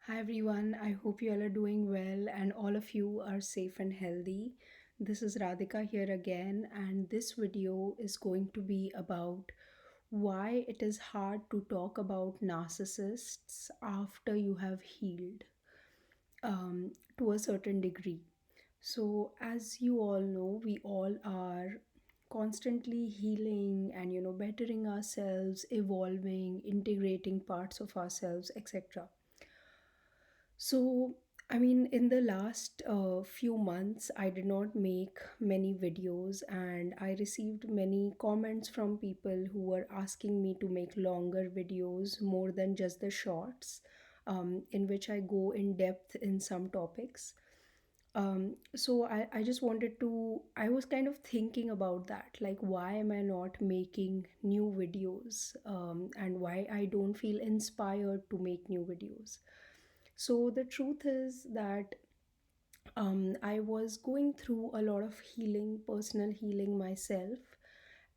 Hi everyone, I hope you all are doing well and all of you are safe and healthy. This is Radhika here again, and this video is going to be about why it is hard to talk about narcissists after you have healed to a certain degree. So, as you all know, we all are constantly healing and bettering ourselves, evolving, integrating parts of ourselves, etc. So, I mean, in the last few months, I did not make many videos, and I received many comments from people who were asking me to make longer videos more than just the shorts, in which I go in depth in some topics. So I just wanted to, I was kind of thinking about that, like, why am I not making new videos, and why I don't feel inspired to make new videos. So the truth is that I was going through a lot of healing, personal healing myself.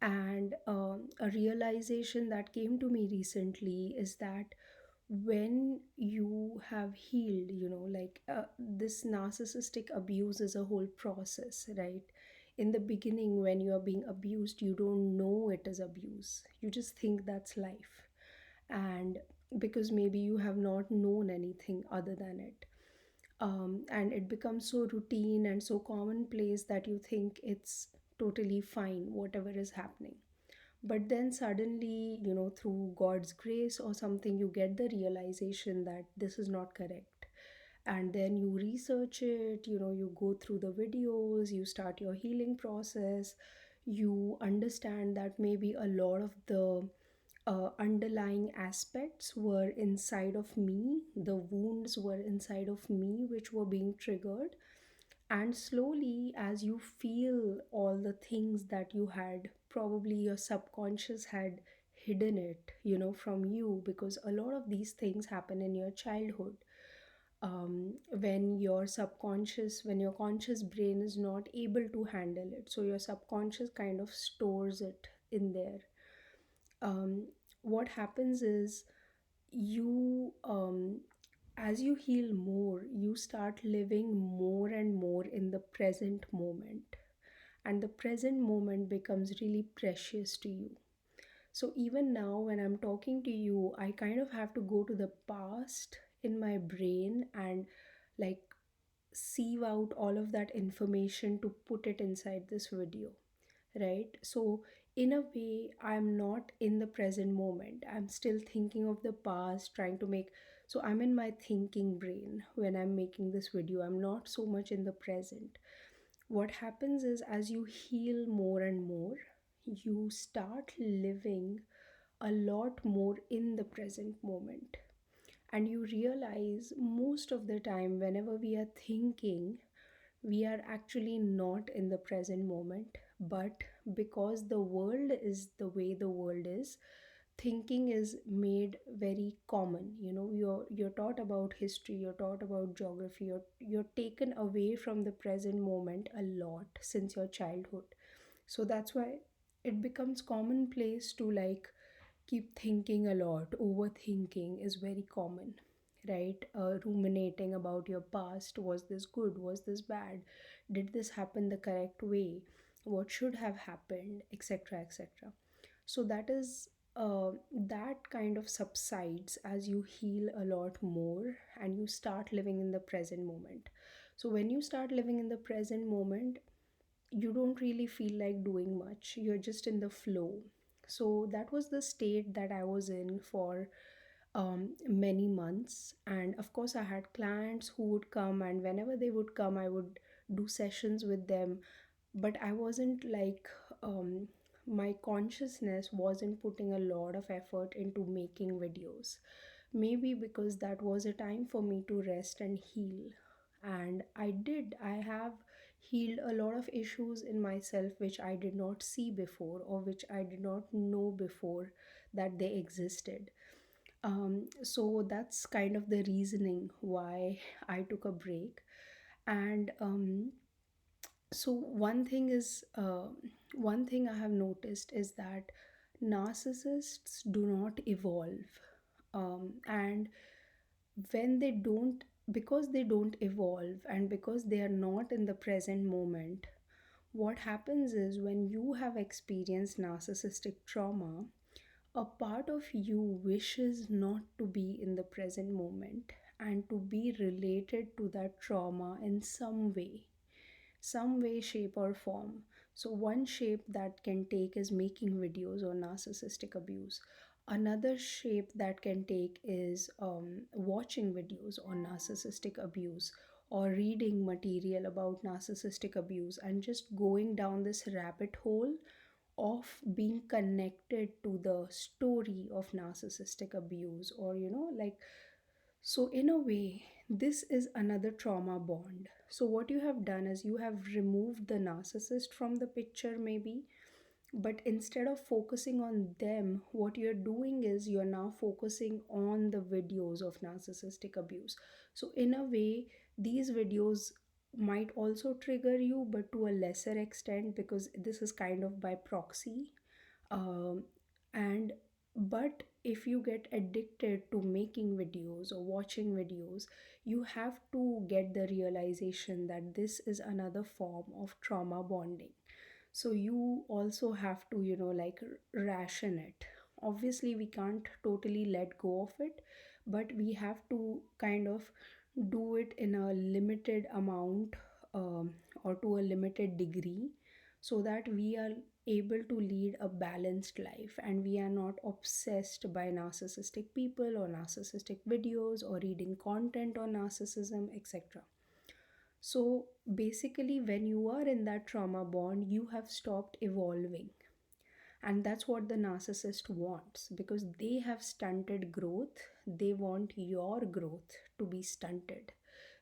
And a realization that came to me recently is that when you have healed, like this narcissistic abuse is a whole process, right? In the beginning, when you are being abused, you don't know it is abuse, you just think that's life. And because maybe you have not known anything other than it, and it becomes so routine and so commonplace that you think it's totally fine whatever is happening. But then suddenly, through God's grace or something, you get the realization that this is not correct. And then you research it, you go through the videos, you start your healing process, you understand that maybe a lot of the underlying aspects were inside of me, the wounds were inside of me which were being triggered. And slowly, as you feel all the things that you had, probably your subconscious had hidden it, from you, because a lot of these things happen in your childhood. When your conscious brain is not able to handle it, so your subconscious kind of stores it in there. What happens is, you as you heal more, you start living more and more in the present moment, and the present moment becomes really precious to you. So even now, when I'm talking to you, I kind of have to go to the past in my brain and, like, sieve out all of that information to put it inside this video, right? So in a way, I'm not in the present moment, I'm still thinking of the past, trying to make, so I'm in my thinking brain when I'm making this video, I'm not so much in the present. What happens is, as you heal more and more, you start living a lot more in the present moment. And you realize most of the time, whenever we are thinking, we are actually not in the present moment. But because the world is the way the world is, thinking is made very common. You're taught about history, you're taught about geography, you're taken away from the present moment a lot since your childhood. So that's why it becomes commonplace to, like, keep thinking a lot. Overthinking is very common, right? Ruminating about your past. Was this good? Was this bad? Did this happen the correct way? What should have happened? Etc. etc. So that kind of subsides as you heal a lot more and you start living in the present moment. So when you start living in the present moment, you don't really feel like doing much, you're just in the flow. So that was the state that I was in for many months. And of course, I had clients who would come, and whenever they would come, I would do sessions with them. But I wasn't like, my consciousness wasn't putting a lot of effort into making videos. Maybe because that was a time for me to rest and heal. And I have healed a lot of issues in myself which I did not see before, or which I did not know before that they existed. So that's kind of the reasoning why I took a break. And so one thing I have noticed is that narcissists do not evolve. And when they don't, because they don't evolve and because they are not in the present moment, what happens is when you have experienced narcissistic trauma, a part of you wishes not to be in the present moment and to be related to that trauma in some way, shape, or form. So, one shape that can take is making videos on narcissistic abuse. Another shape that can take is watching videos on narcissistic abuse or reading material about narcissistic abuse and just going down this rabbit hole of being connected to the story of narcissistic abuse, or like, so in a way, this is another trauma bond. So what you have done is you have removed the narcissist from the picture, maybe, but instead of focusing on them, what you're doing is you're now focusing on the videos of narcissistic abuse. So in a way, these videos might also trigger you, but to a lesser extent, because this is kind of by proxy. And but if you get addicted to making videos or watching videos, you have to get the realization that this is another form of trauma bonding. So you also have to, like, ration it. Obviously we can't totally let go of it, but we have to kind of do it in a limited amount, or to a limited degree, so that we are able to lead a balanced life and we are not obsessed by narcissistic people or narcissistic videos or reading content on narcissism, etc. So basically, when you are in that trauma bond, you have stopped evolving. And that's what the narcissist wants, because they have stunted growth. They want your growth to be stunted.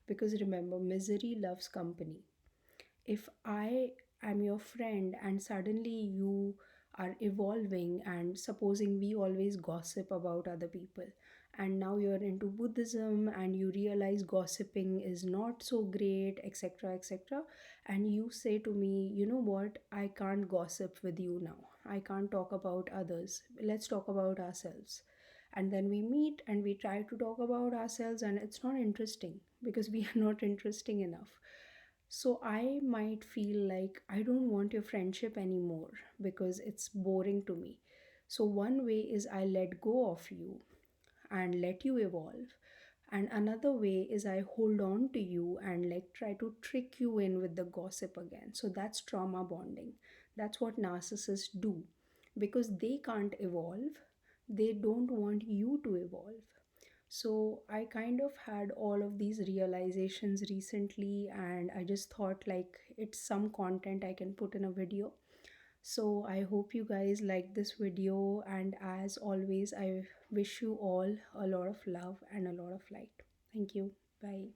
Because remember, misery loves company. If I am your friend and suddenly you are evolving, and supposing we always gossip about other people, and now you're into Buddhism and you realize gossiping is not so great, etc., etc., and you say to me, you know what, I can't gossip with you now, I can't talk about others, let's talk about ourselves. And then we meet and we try to talk about ourselves, and it's not interesting because we are not interesting enough. So I might feel like I don't want your friendship anymore because it's boring to me. So one way is I let go of you and let you evolve. And another way is I hold on to you and like try to trick you in with the gossip again. So that's trauma bonding. That's what narcissists do, because they can't evolve. They don't want you to evolve. So I kind of had all of these realizations recently, and I just thought like it's some content I can put in a video. So I hope you guys like this video, and as always, I wish you all a lot of love and a lot of light. Thank you. Bye.